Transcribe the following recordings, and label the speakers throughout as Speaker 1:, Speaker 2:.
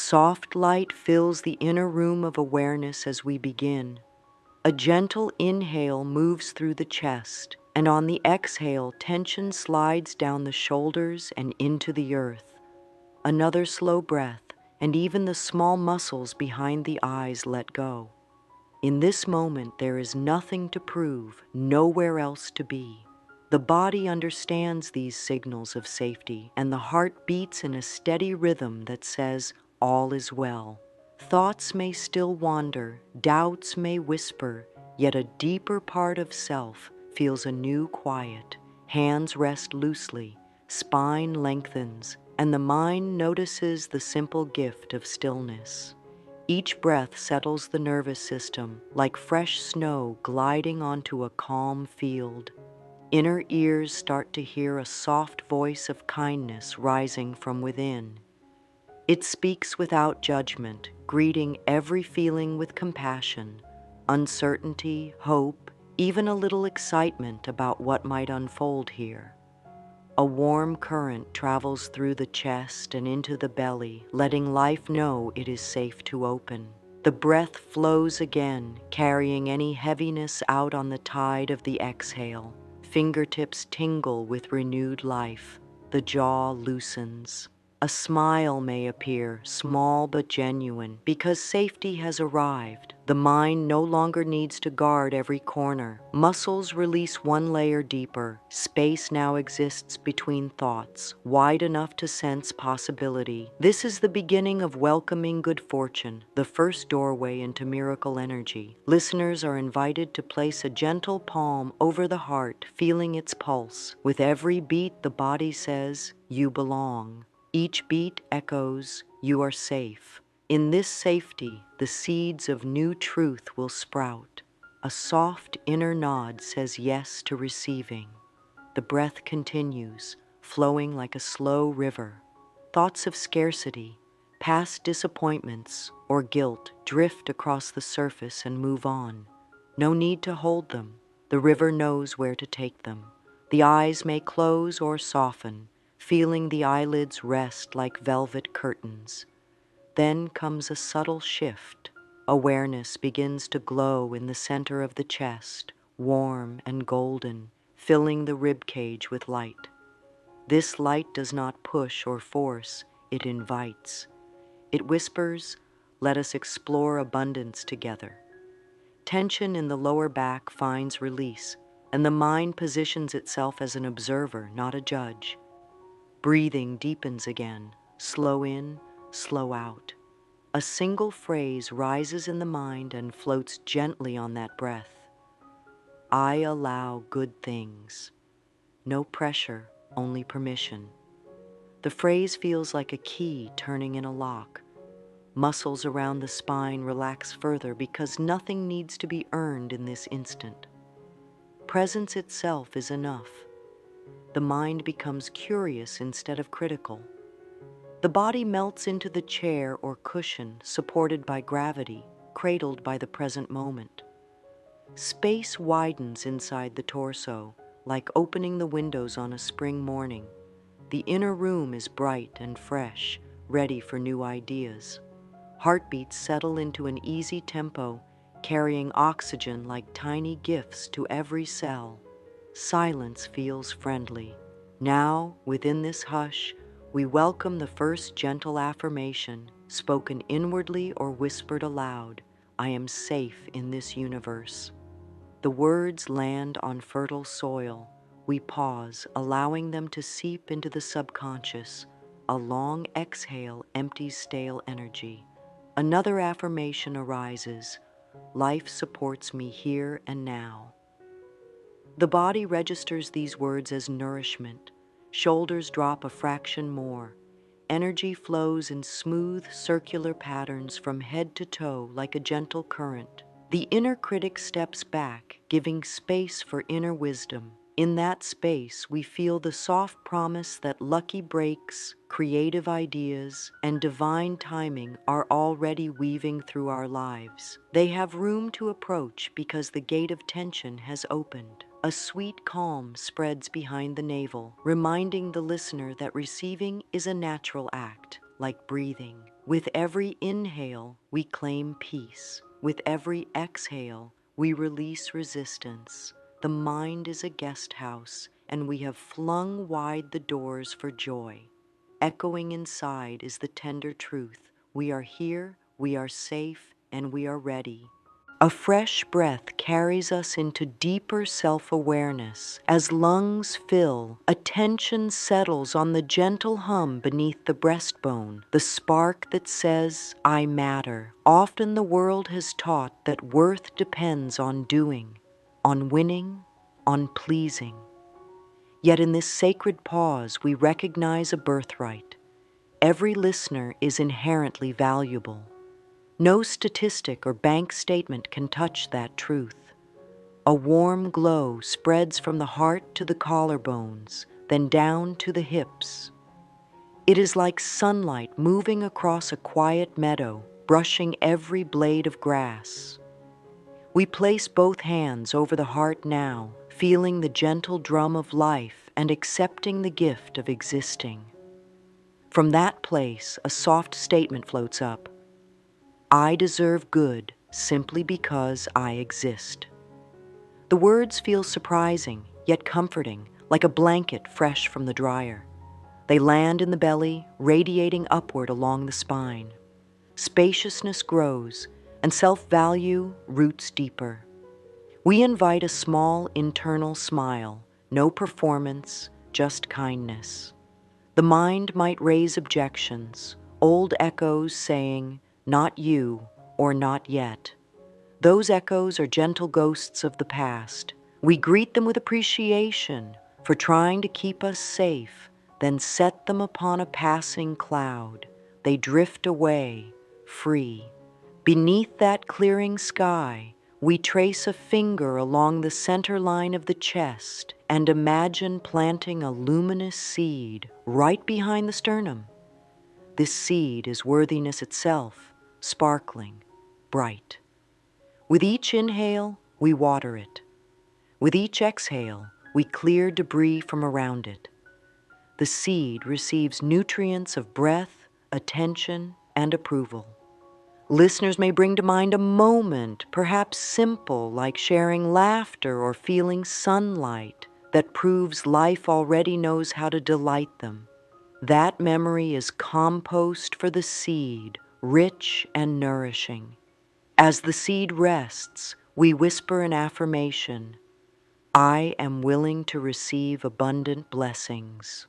Speaker 1: Soft light fills the inner room of awareness as we begin. A gentle inhale moves through the chest, and on the exhale, tension slides down the shoulders and into the earth. Another slow breath, and even the small muscles behind the eyes let go. In this moment, there is nothing to prove, nowhere else to be. The body understands these signals of safety, and the heart beats in a steady rhythm that says, all is well. Thoughts may still wander, doubts may whisper, yet a deeper part of self feels a new quiet. Hands rest loosely, spine lengthens, and the mind notices the simple gift of stillness. Each breath settles the nervous system like fresh snow gliding onto a calm field. Inner ears start to hear a soft voice of kindness rising from within. It speaks without judgment, greeting every feeling with compassion, uncertainty, hope, even a little excitement about what might unfold here. A warm current travels through the chest and into the belly, letting life know it is safe to open. The breath flows again, carrying any heaviness out on the tide of the exhale. Fingertips tingle with renewed life. The jaw loosens. A smile may appear, small but genuine, because safety has arrived. The mind no longer needs to guard every corner. Muscles release one layer deeper. Space now exists between thoughts, wide enough to sense possibility. This is the beginning of welcoming good fortune, the first doorway into miracle energy. Listeners are invited to place a gentle palm over the heart, feeling its pulse. With every beat, the body says, "You belong." Each beat echoes, "You are safe." In this safety, the seeds of new truth will sprout. A soft inner nod says yes to receiving. The breath continues, flowing like a slow river. Thoughts of scarcity, past disappointments, or guilt drift across the surface and move on. No need to hold them. The river knows where to take them. The eyes may close or soften, feeling the eyelids rest like velvet curtains. Then comes a subtle shift. Awareness begins to glow in the center of the chest, warm and golden, filling the rib cage with light. This light does not push or force, it invites. It whispers, "Let us explore abundance together." Tension in the lower back finds release, and the mind positions itself as an observer, not a judge. Breathing deepens again, slow in, slow out. A single phrase rises in the mind and floats gently on that breath. I allow good things. No pressure, only permission. The phrase feels like a key turning in a lock. Muscles around the spine relax further because nothing needs to be earned in this instant. Presence itself is enough. The mind becomes curious instead of critical. The body melts into the chair or cushion, supported by gravity, cradled by the present moment. Space widens inside the torso, like opening the windows on a spring morning. The inner room is bright and fresh, ready for new ideas. Heartbeats settle into an easy tempo, carrying oxygen like tiny gifts to every cell. Silence feels friendly. Now, within this hush, we welcome the first gentle affirmation, spoken inwardly or whispered aloud. I am safe in this universe. The words land on fertile soil. We pause, allowing them to seep into the subconscious. A long exhale empties stale energy. Another affirmation arises. Life supports me here and now. The body registers these words as nourishment. Shoulders drop a fraction more. Energy flows in smooth, circular patterns from head to toe like a gentle current. The inner critic steps back, giving space for inner wisdom. In that space, we feel the soft promise that lucky breaks, creative ideas, and divine timing are already weaving through our lives. They have room to approach because the gate of tension has opened. A sweet calm spreads behind the navel, reminding the listener that receiving is a natural act, like breathing. With every inhale, we claim peace. With every exhale, we release resistance. The mind is a guest house, and we have flung wide the doors for joy. Echoing inside is the tender truth. We are here, we are safe, and we are ready. A fresh breath carries us into deeper self-awareness. As lungs fill, attention settles on the gentle hum beneath the breastbone, the spark that says, I matter. Often the world has taught that worth depends on doing, on winning, on pleasing. Yet in this sacred pause, we recognize a birthright. Every listener is inherently valuable. No statistic or bank statement can touch that truth. A warm glow spreads from the heart to the collarbones, then down to the hips. It is like sunlight moving across a quiet meadow, brushing every blade of grass. We place both hands over the heart now, feeling the gentle drum of life and accepting the gift of existing. From that place, a soft statement floats up. I deserve good simply because I exist. The words feel surprising, yet comforting, like a blanket fresh from the dryer. They land in the belly, radiating upward along the spine. Spaciousness grows, and self-value roots deeper. We invite a small internal smile, no performance, just kindness. The mind might raise objections, old echoes saying, not you, or not yet. Those echoes are gentle ghosts of the past. We greet them with appreciation for trying to keep us safe, then set them upon a passing cloud. They drift away, free. Beneath that clearing sky, we trace a finger along the center line of the chest and imagine planting a luminous seed right behind the sternum. This seed is worthiness itself, sparkling, bright. With each inhale, we water it. With each exhale, we clear debris from around it. The seed receives nutrients of breath, attention, and approval. Listeners may bring to mind a moment, perhaps simple, like sharing laughter or feeling sunlight, that proves life already knows how to delight them. That memory is compost for the seed, rich and nourishing. As the seed rests, we whisper an affirmation. I am willing to receive abundant blessings.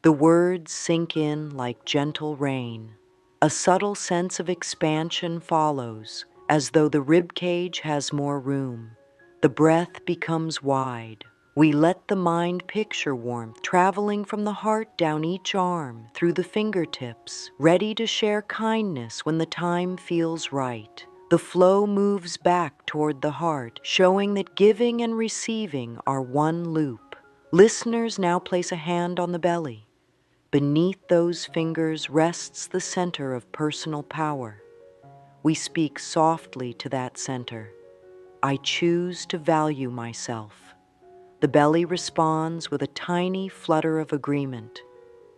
Speaker 1: The words sink in like gentle rain. A subtle sense of expansion follows, as though the ribcage has more room. The breath becomes wide. We let the mind picture warmth traveling from the heart down each arm, through the fingertips, ready to share kindness when the time feels right. The flow moves back toward the heart, showing that giving and receiving are one loop. Listeners now place a hand on the belly. Beneath those fingers rests the center of personal power. We speak softly to that center. I choose to value myself. The belly responds with a tiny flutter of agreement.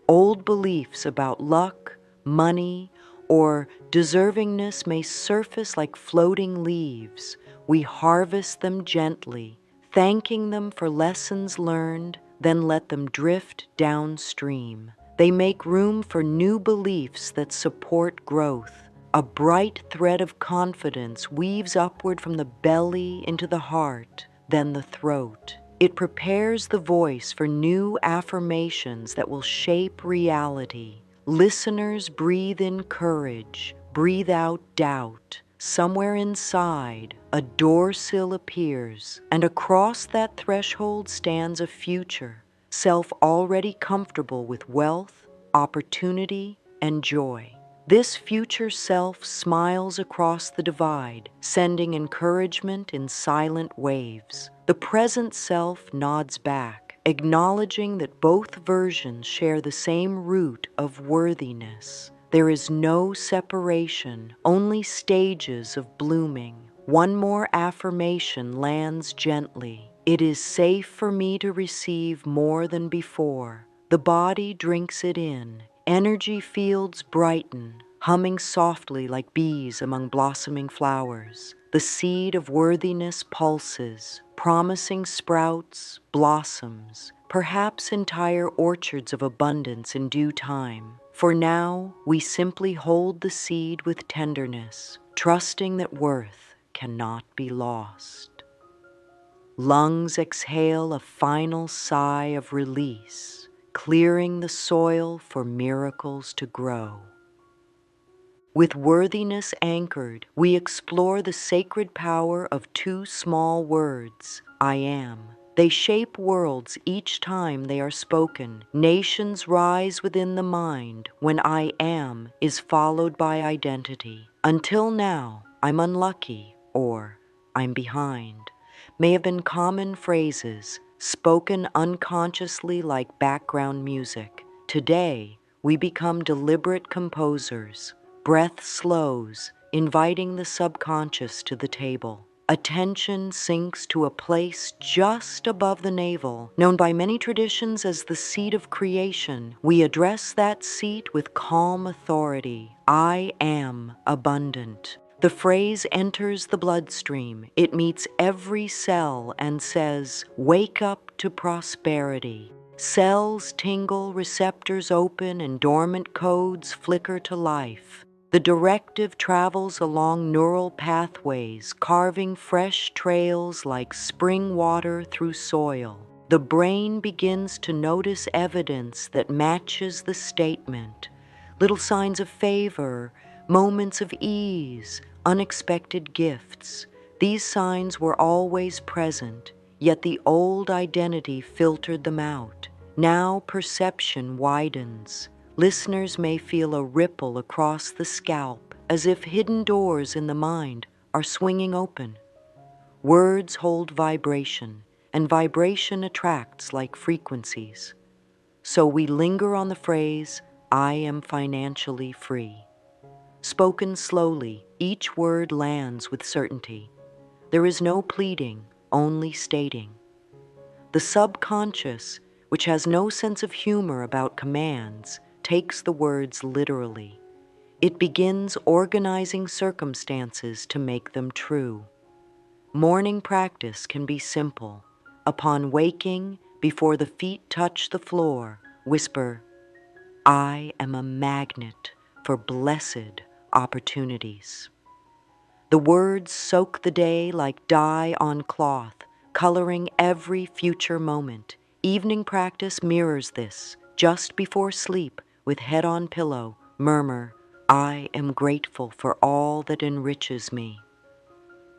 Speaker 1: Old beliefs about luck, money, or deservingness may surface like floating leaves. We harvest them gently, thanking them for lessons learned, then let them drift downstream. They make room for new beliefs that support growth. A bright thread of confidence weaves upward from the belly into the heart, then the throat. It prepares the voice for new affirmations that will shape reality. Listeners breathe in courage, breathe out doubt. Somewhere inside, a door sill appears, and across that threshold stands a future, self already comfortable with wealth, opportunity, and joy. This future self smiles across the divide, sending encouragement in silent waves. The present self nods back, acknowledging that both versions share the same root of worthiness. There is no separation, only stages of blooming. One more affirmation lands gently. It is safe for me to receive more than before. The body drinks it in. Energy fields brighten. humming softly like bees among blossoming flowers. The seed of worthiness pulses, promising sprouts, blossoms, perhaps entire orchards of abundance in due time. For now, we simply hold the seed with tenderness, trusting that worth cannot be lost. Lungs exhale a final sigh of release, clearing the soil for miracles to grow. With worthiness anchored, we explore the sacred power of two small words, I am. They shape worlds each time they are spoken. Nations rise within the mind when I am is followed by identity. Until now, I'm unlucky or I'm behind may have been common phrases spoken unconsciously like background music. Today, we become deliberate composers. Breath slows, inviting the subconscious to the table. Attention sinks to a place just above the navel, known by many traditions as the seat of creation. We address that seat with calm authority. I am abundant. The phrase enters the bloodstream. It meets every cell and says, wake up to prosperity. Cells tingle, receptors open, and dormant codes flicker to life. The directive travels along neural pathways, carving fresh trails like spring water through soil. The brain begins to notice evidence that matches the statement. Little signs of favor, moments of ease, unexpected gifts. These signs were always present, yet the old identity filtered them out. Now perception widens. Listeners may feel a ripple across the scalp, as if hidden doors in the mind are swinging open. Words hold vibration, and vibration attracts like frequencies. So we linger on the phrase, I am financially free. Spoken slowly, each word lands with certainty. There is no pleading, only stating. The subconscious, which has no sense of humor about commands, takes the words literally. It begins organizing circumstances to make them true. Morning practice can be simple. Upon waking, before the feet touch the floor, whisper, I am a magnet for blessed opportunities. The words soak the day like dye on cloth, coloring every future moment. Evening practice mirrors this. Just before sleep, with head on pillow, murmur, I am grateful for all that enriches me.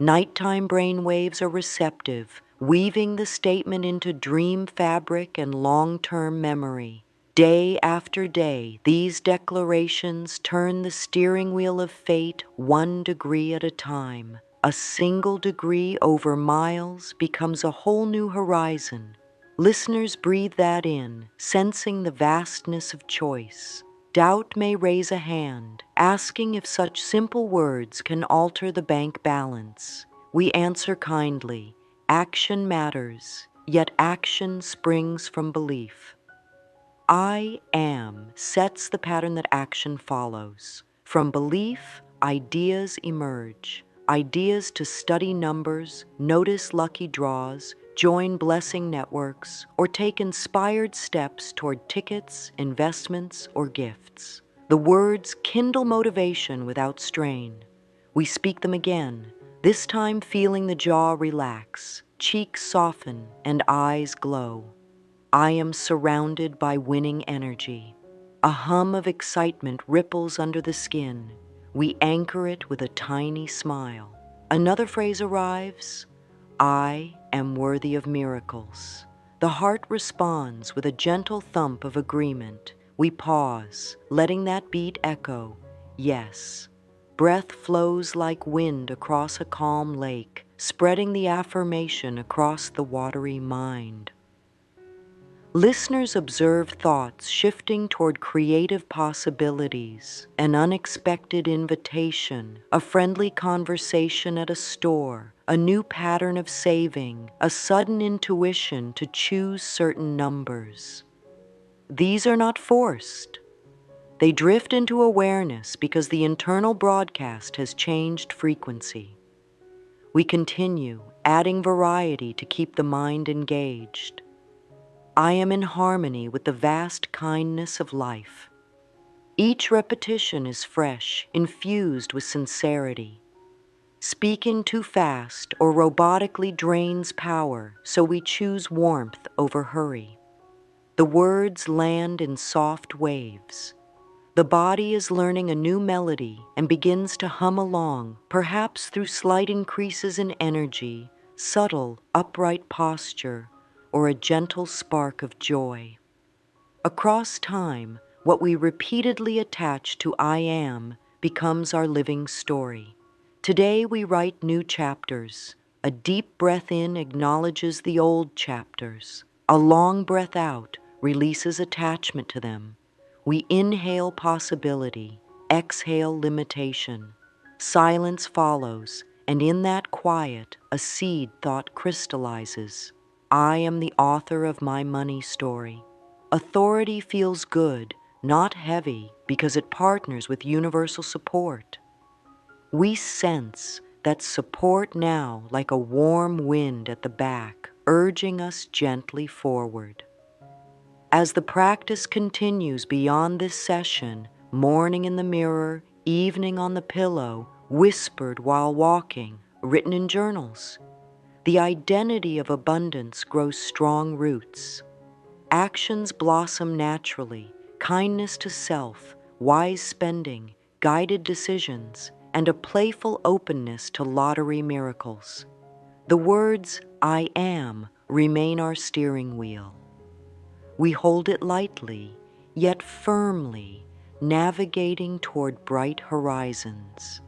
Speaker 1: Nighttime brain waves are receptive, weaving the statement into dream fabric and long-term memory. Day after day, these declarations turn the steering wheel of fate 1 degree at a time. A single degree over miles becomes a whole new horizon. Listeners breathe that in, sensing the vastness of choice. Doubt may raise a hand, asking if such simple words can alter the bank balance. We answer kindly, action matters, yet action springs from belief. I am sets the pattern that action follows. From belief, ideas emerge. Ideas to study numbers, notice lucky draws, join blessing networks, or take inspired steps toward tickets, investments, or gifts. The words kindle motivation without strain. We speak them again, this time feeling the jaw relax, cheeks soften, and eyes glow. I am surrounded by winning energy. A hum of excitement ripples under the skin. We anchor it with a tiny smile. Another phrase arrives, I am worthy of miracles. The heart responds with a gentle thump of agreement. We pause, letting that beat echo, yes. Breath flows like wind across a calm lake, spreading the affirmation across the watery mind. Listeners observe thoughts shifting toward creative possibilities, an unexpected invitation, a friendly conversation at a store, a new pattern of saving, a sudden intuition to choose certain numbers. These are not forced. They drift into awareness because the internal broadcast has changed frequency. We continue, adding variety to keep the mind engaged. I am in harmony with the vast kindness of life. Each repetition is fresh, infused with sincerity. Speaking too fast or robotically drains power, so we choose warmth over hurry. The words land in soft waves. The body is learning a new melody and begins to hum along, perhaps through slight increases in energy, subtle, upright posture, or a gentle spark of joy. Across time, what we repeatedly attach to I am becomes our living story. Today we write new chapters. A deep breath in acknowledges the old chapters. A long breath out releases attachment to them. We inhale possibility, exhale limitation. Silence follows, and in that quiet, a seed thought crystallizes. I am the author of my money story. Authority feels good, not heavy, because it partners with universal support. We sense that support now like a warm wind at the back, urging us gently forward. As the practice continues beyond this session, morning in the mirror, evening on the pillow, whispered while walking, written in journals, the identity of abundance grows strong roots. Actions blossom naturally, kindness to self, wise spending, guided decisions, and a playful openness to lottery miracles. The words, I am, remain our steering wheel. We hold it lightly, yet firmly, navigating toward bright horizons.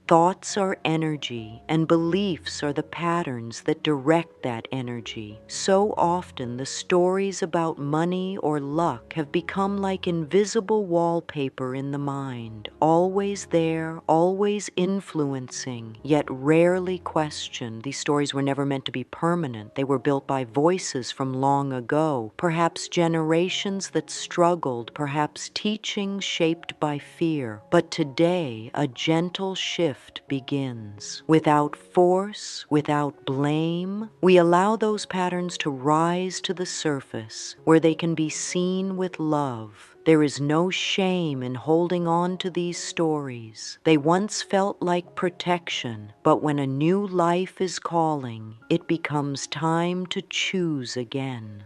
Speaker 1: Thoughts are energy, and beliefs are the patterns that direct that energy. So often, the stories about money or luck have become like invisible wallpaper in the mind, always there, always influencing, yet rarely questioned. These stories were never meant to be permanent. They were built by voices from long ago, perhaps generations that struggled, perhaps teachings shaped by fear. But today, a gentle shift begins. Without force, without blame, we allow those patterns to rise to the surface where they can be seen with love. There is no shame in holding on to these stories. They once felt like protection, but when a new life is calling, it becomes time to choose again.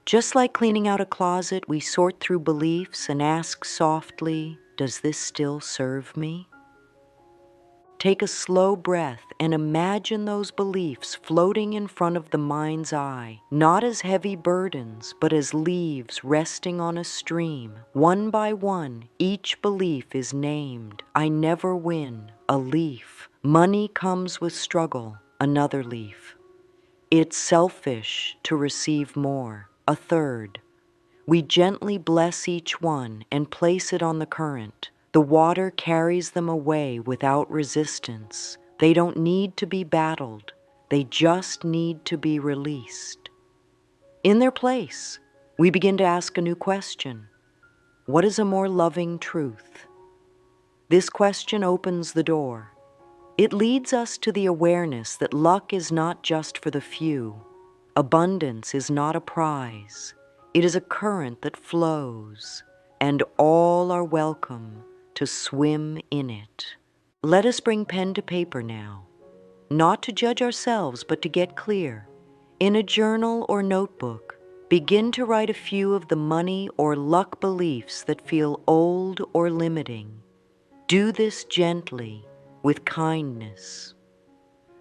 Speaker 1: Just like cleaning out a closet, we sort through beliefs and ask softly, does this still serve me? Take a slow breath and imagine those beliefs floating in front of the mind's eye, not as heavy burdens, but as leaves resting on a stream. One by one, each belief is named. I never win, a leaf. Money comes with struggle, another leaf. It's selfish to receive more, a third. We gently bless each one and place it on the current. The water carries them away without resistance. They don't need to be battled. They just need to be released. In their place, we begin to ask a new question. What is a more loving truth? This question opens the door. It leads us to the awareness that luck is not just for the few. Abundance is not a prize. It is a current that flows, and all are welcome to swim in it. Let us bring pen to paper now, not to judge ourselves, but to get clear. In a journal or notebook, begin to write a few of the money or luck beliefs that feel old or limiting. Do this gently, with kindness.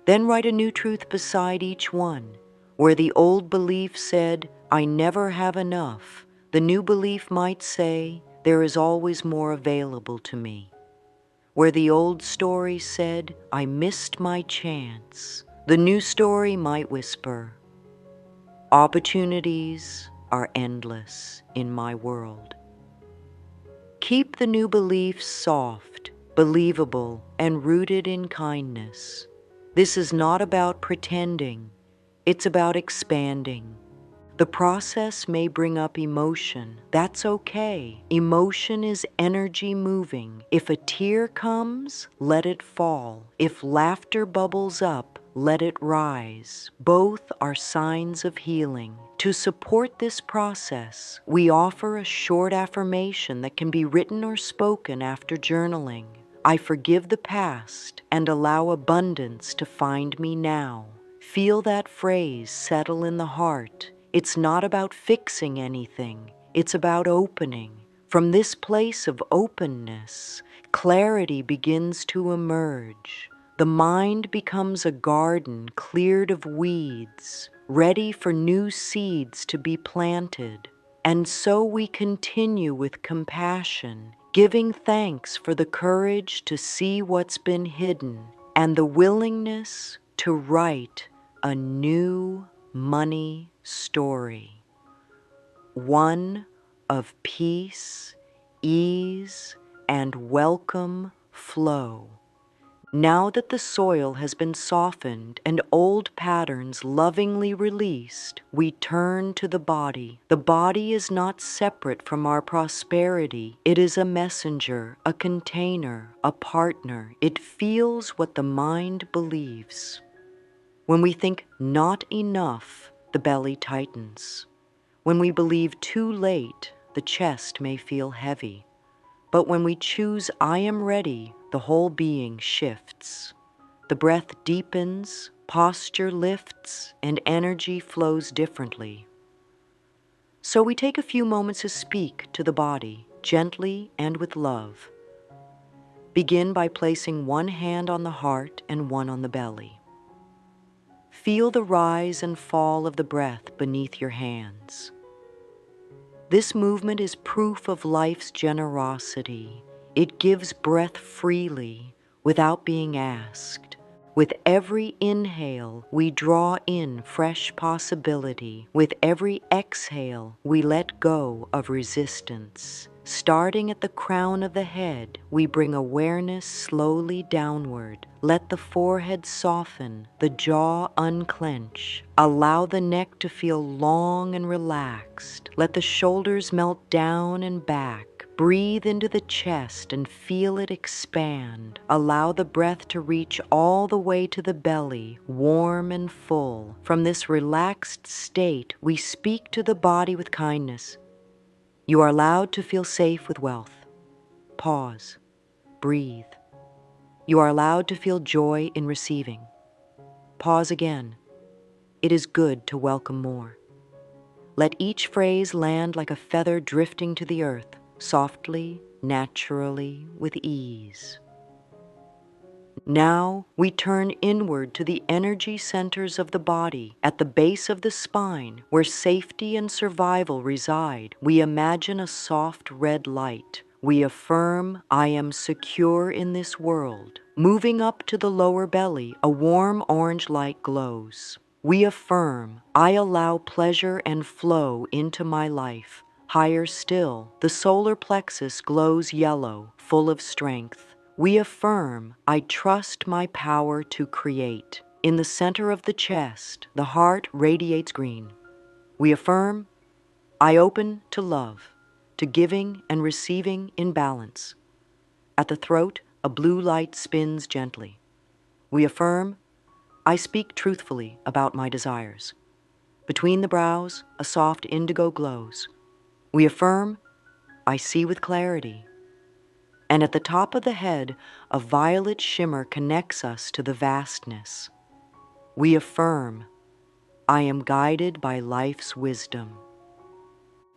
Speaker 1: Then write a new truth beside each one. Where the old belief said, I never have enough, the new belief might say, there is always more available to me. Where the old story said, I missed my chance, the new story might whisper, opportunities are endless in my world. Keep the new beliefs soft, believable, and rooted in kindness. This is not about pretending, it's about expanding. The process may bring up emotion. That's okay. Emotion is energy moving. If a tear comes, let it fall. If laughter bubbles up, let it rise. Both are signs of healing. To support this process, we offer a short affirmation that can be written or spoken after journaling. I forgive the past and allow abundance to find me now. Feel that phrase settle in the heart. It's not about fixing anything. It's about opening. From this place of openness, clarity begins to emerge. The mind becomes a garden cleared of weeds, ready for new seeds to be planted. And so we continue with compassion, giving thanks for the courage to see what's been hidden and the willingness to write a new money story. One of peace, ease, and welcome flow. Now that the soil has been softened and old patterns lovingly released, we turn to the body. The body is not separate from our prosperity. It is a messenger, a container, a partner. It feels what the mind believes. When we think not enough, the belly tightens. When we believe too late, the chest may feel heavy. But when we choose I am ready, the whole being shifts. The breath deepens, posture lifts, and energy flows differently. So we take a few moments to speak to the body, gently and with love. Begin by placing one hand on the heart and one on the belly. Feel the rise and fall of the breath beneath your hands. This movement is proof of life's generosity. It gives breath freely, without being asked. With every inhale, we draw in fresh possibility. With every exhale, we let go of resistance. Starting at the crown of the head, we bring awareness slowly downward. Let the forehead soften, the jaw unclench. Allow the neck to feel long and relaxed. Let the shoulders melt down and back. Breathe into the chest and feel it expand. Allow the breath to reach all the way to the belly, warm and full. From this relaxed state, we speak to the body with kindness. You are allowed to feel safe with wealth. Pause. Breathe. You are allowed to feel joy in receiving. Pause again. It is good to welcome more. Let each phrase land like a feather drifting to the earth, softly, naturally, with ease. Now we turn inward to the energy centers of the body. At the base of the spine, where safety and survival reside, we imagine a soft red light. We affirm, I am secure in this world. Moving up to the lower belly, a warm orange light glows. We affirm, I allow pleasure and flow into my life. Higher still, the solar plexus glows yellow, full of strength. We affirm, I trust my power to create. In the center of the chest, the heart radiates green. We affirm, I open to love, to giving and receiving in balance. At the throat, a blue light spins gently. We affirm, I speak truthfully about my desires. Between the brows, a soft indigo glows. We affirm, I see with clarity. And at the top of the head, a violet shimmer connects us to the vastness. We affirm, I am guided by life's wisdom.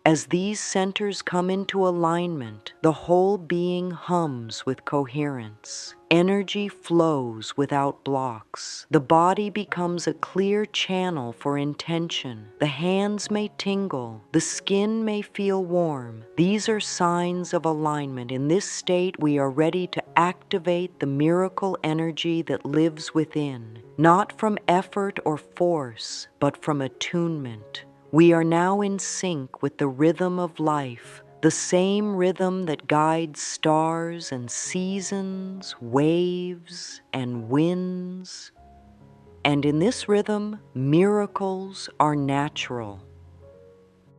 Speaker 1: As these centers come into alignment, the whole being hums with coherence. Energy flows without blocks. The body becomes a clear channel for intention. The hands may tingle. The skin may feel warm. These are signs of alignment. In this state, we are ready to activate the miracle energy that lives within, not from effort or force, but from attunement. We are now in sync with the rhythm of life, the same rhythm that guides stars and seasons, waves and winds. And in this rhythm, miracles are natural.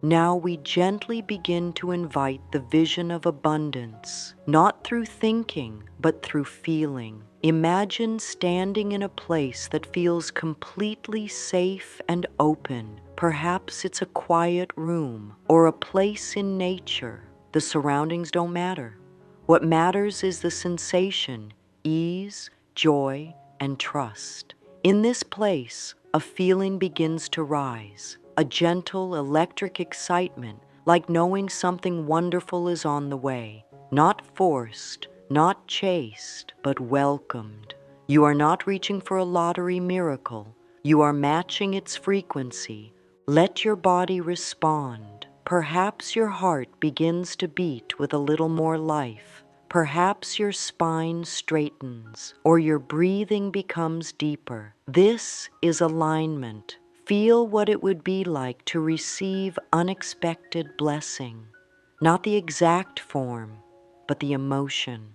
Speaker 1: Now we gently begin to invite the vision of abundance, not through thinking, but through feeling. Imagine standing in a place that feels completely safe and open. Perhaps it's a quiet room or a place in nature. The surroundings don't matter. What matters is the sensation, ease, joy, and trust. In this place, a feeling begins to rise, a gentle electric excitement, like knowing something wonderful is on the way, not forced, not chased, but welcomed. You are not reaching for a lottery miracle. You are matching its frequency. Let your body respond. Perhaps your heart begins to beat with a little more life. Perhaps your spine straightens or your breathing becomes deeper. This is alignment. Feel what it would be like to receive unexpected blessing. Not the exact form, but the emotion.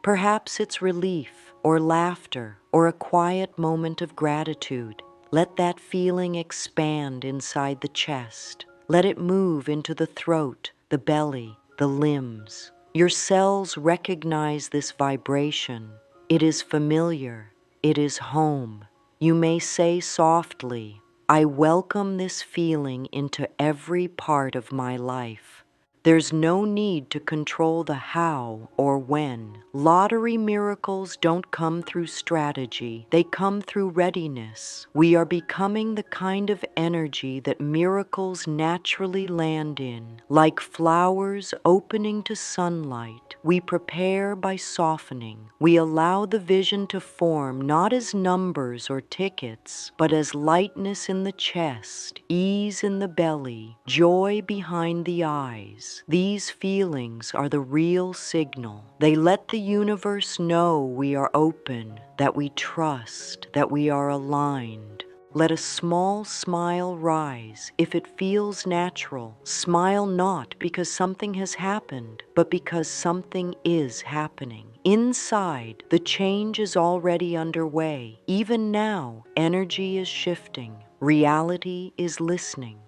Speaker 1: Perhaps it's relief or laughter or a quiet moment of gratitude. Let that feeling expand inside the chest. Let it move into the throat, the belly, the limbs. Your cells recognize this vibration. It is familiar. It is home. You may say softly, I welcome this feeling into every part of my life. There's no need to control the how or when. Lottery miracles don't come through strategy. They come through readiness. We are becoming the kind of energy that miracles naturally land in. Like flowers opening to sunlight, we prepare by softening. We allow the vision to form not as numbers or tickets, but as lightness in the chest, ease in the belly, joy behind the eyes. These feelings are the real signal. They let the universe know we are open, that we trust, that we are aligned. Let a small smile rise if it feels natural. Smile not because something has happened, but because something is happening. Inside, the change is already underway. Even now, energy is shifting. Reality is listening.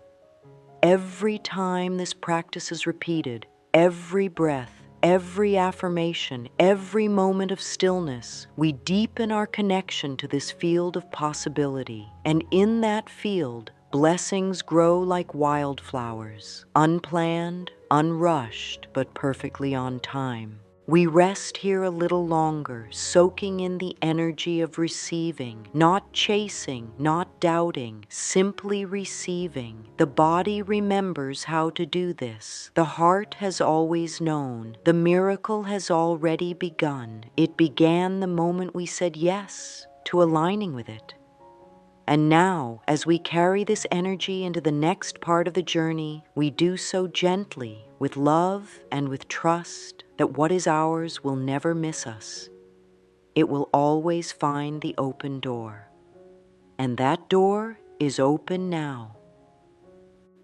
Speaker 1: Every time this practice is repeated, every breath, every affirmation, every moment of stillness, we deepen our connection to this field of possibility. And in that field, blessings grow like wildflowers, unplanned, unrushed, but perfectly on time. We rest here a little longer, soaking in the energy of receiving, not chasing, not doubting, simply receiving. The body remembers how to do this. The heart has always known. The miracle has already begun. It began the moment we said yes to aligning with it. And now, as we carry this energy into the next part of the journey, we do so gently, with love and with trust that what is ours will never miss us. It will always find the open door. And that door is open now.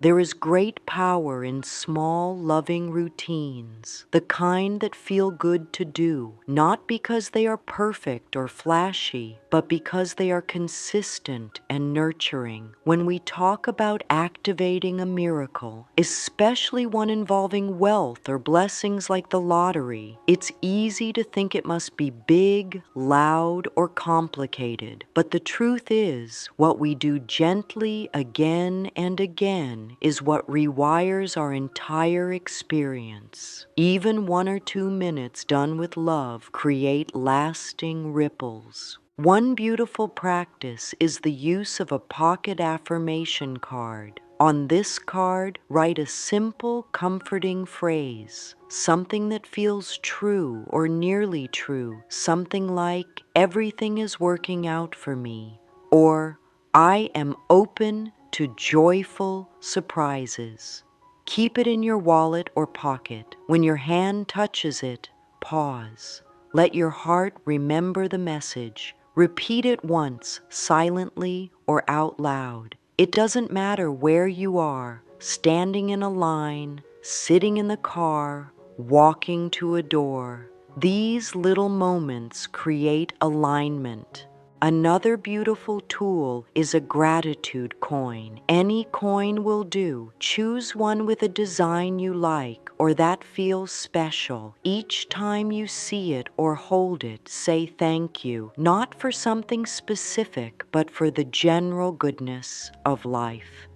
Speaker 1: There is great power in small, loving routines, the kind that feel good to do, not because they are perfect or flashy, but because they are consistent and nurturing. When we talk about activating a miracle, especially one involving wealth or blessings like the lottery, it's easy to think it must be big, loud, or complicated. But the truth is, what we do gently again and again is what rewires our entire experience. Even 1 or 2 minutes done with love create lasting ripples. One beautiful practice is the use of a pocket affirmation card. On this card, write a simple, comforting phrase, something that feels true or nearly true, something like, "Everything is working out for me," or "I am open to joyful surprises." Keep it in your wallet or pocket. When your hand touches it, pause. Let your heart remember the message. Repeat it once, silently or out loud. It doesn't matter where you are, standing in a line, sitting in the car, walking to a door. These little moments create alignment. Another beautiful tool is a gratitude coin. Any coin will do. Choose one with a design you like or that feels special. Each time you see it or hold it, say thank you, not for something specific, but for the general goodness of life.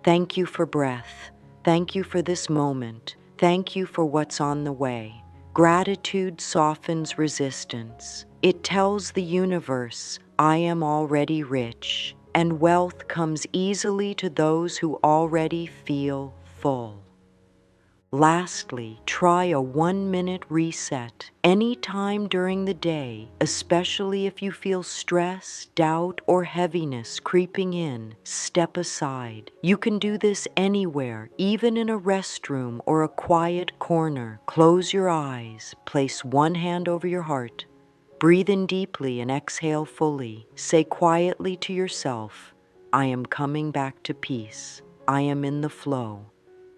Speaker 1: Thank you for breath. Thank you for this moment. Thank you for what's on the way. Gratitude softens resistance. It tells the universe, I am already rich, and wealth comes easily to those who already feel full. Lastly, try a 1-minute reset anytime during the day, especially if you feel stress, doubt, or heaviness creeping in. Step aside. You can do this anywhere, even in a restroom or a quiet corner. Close your eyes, place one hand over your heart. Breathe in deeply and exhale fully. Say quietly to yourself, I am coming back to peace. I am in the flow.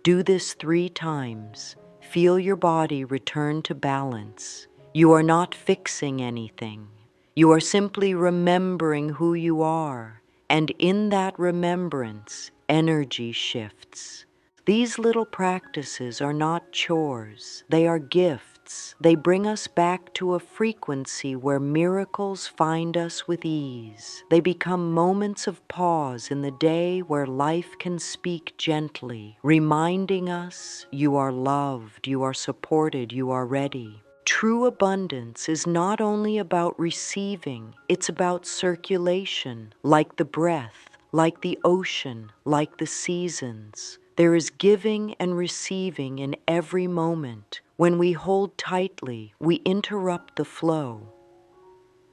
Speaker 1: Do this 3 times. Feel your body return to balance. You are not fixing anything. You are simply remembering who you are, and in that remembrance, energy shifts. These little practices are not chores, they are gifts. They bring us back to a frequency where miracles find us with ease. They become moments of pause in the day where life can speak gently, reminding us you are loved, you are supported, you are ready. True abundance is not only about receiving, it's about circulation, like the breath, like the ocean, like the seasons. There is giving and receiving in every moment. When we hold tightly, we interrupt the flow.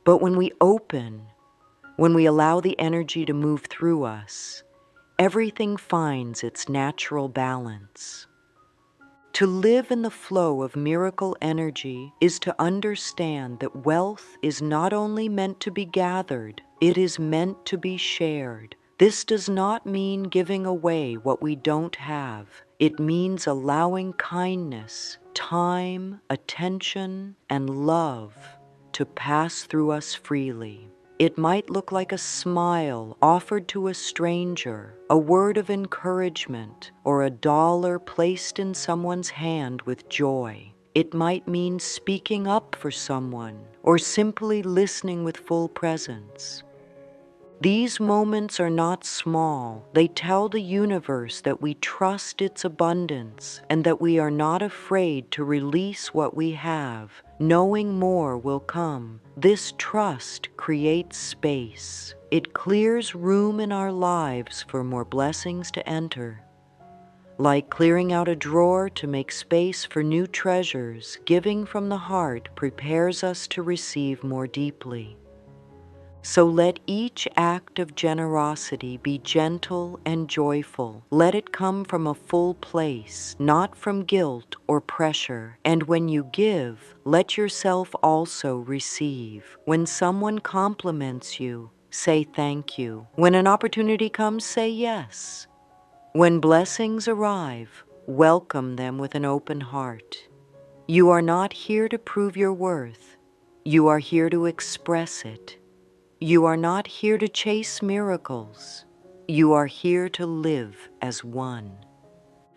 Speaker 1: But when we open, when we allow the energy to move through us, everything finds its natural balance. To live in the flow of miracle energy is to understand that wealth is not only meant to be gathered, it is meant to be shared. This does not mean giving away what we don't have. It means allowing kindness, time, attention, and love to pass through us freely. It might look like a smile offered to a stranger, a word of encouragement, or a dollar placed in someone's hand with joy. It might mean speaking up for someone, or simply listening with full presence. These moments are not small. They tell the universe that we trust its abundance and that we are not afraid to release what we have. Knowing more will come. This trust creates space. It clears room in our lives for more blessings to enter. Like clearing out a drawer to make space for new treasures, giving from the heart prepares us to receive more deeply. So let each act of generosity be gentle and joyful. Let it come from a full place, not from guilt or pressure. And when you give, let yourself also receive. When someone compliments you, say thank you. When an opportunity comes, say yes. When blessings arrive, welcome them with an open heart. You are not here to prove your worth. You are here to express it. You are not here to chase miracles. You are here to live as one.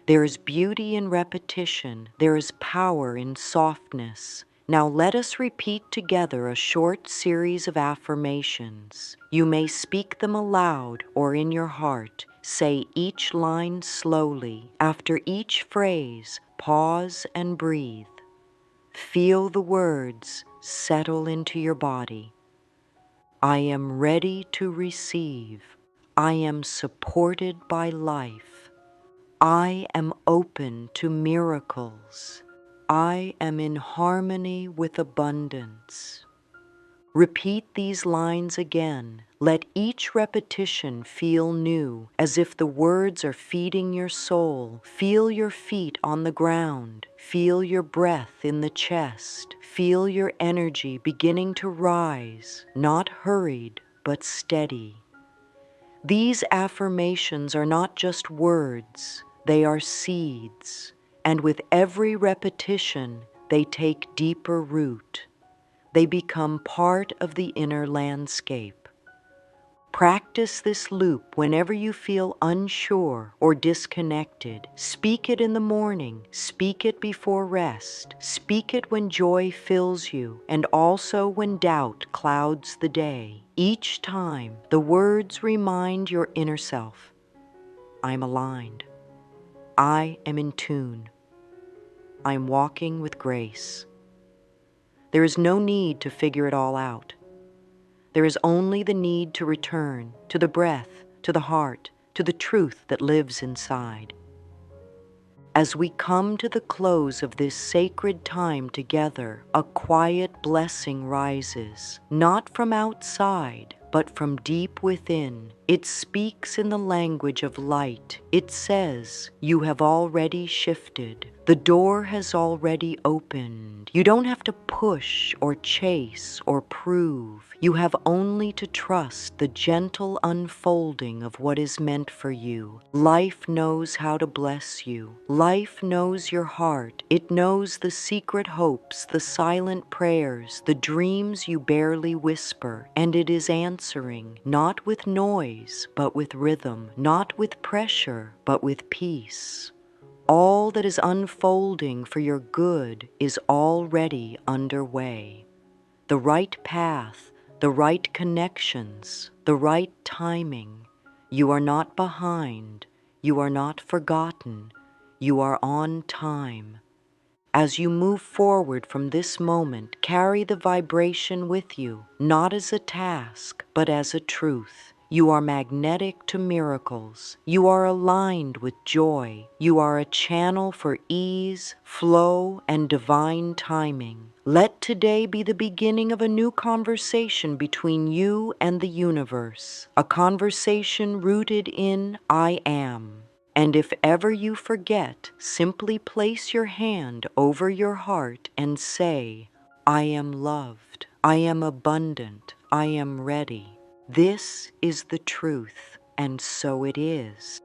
Speaker 1: There is beauty in repetition. There is power in softness. Now let us repeat together a short series of affirmations. You may speak them aloud or in your heart. Say each line slowly. After each phrase, pause and breathe. Feel the words settle into your body. I am ready to receive. I am supported by life. I am open to miracles. I am in harmony with abundance. Repeat these lines again. Let each repetition feel new, as if the words are feeding your soul. Feel your feet on the ground. Feel your breath in the chest. Feel your energy beginning to rise, not hurried, but steady. These affirmations are not just words, they are seeds, and with every repetition, they take deeper root. They become part of the inner landscape. Practice this loop whenever you feel unsure or disconnected. Speak it in the morning, speak it before rest, speak it when joy fills you, and also when doubt clouds the day. Each time, the words remind your inner self, I'm aligned. I am in tune. I am walking with grace. There is no need to figure it all out. There is only the need to return to the breath, to the heart, to the truth that lives inside. As we come to the close of this sacred time together, a quiet blessing rises, not from outside, but from deep within. It speaks in the language of light. It says, you have already shifted. The door has already opened. You don't have to push or chase or prove. You have only to trust the gentle unfolding of what is meant for you. Life knows how to bless you. Life knows your heart. It knows the secret hopes, the silent prayers, the dreams you barely whisper, and it is answering, not with noise, but with rhythm, not with pressure, but with peace. All that is unfolding for your good is already underway. The right path, the right connections, the right timing. You are not behind. You are not forgotten. You are on time. As you move forward from this moment, carry the vibration with you, not as a task, but as a truth. You are magnetic to miracles. You are aligned with joy. You are a channel for ease, flow, and divine timing. Let today be the beginning of a new conversation between you and the universe, a conversation rooted in I am. And if ever you forget, simply place your hand over your heart and say, I am loved, I am abundant, I am ready. This is the truth, and so it is.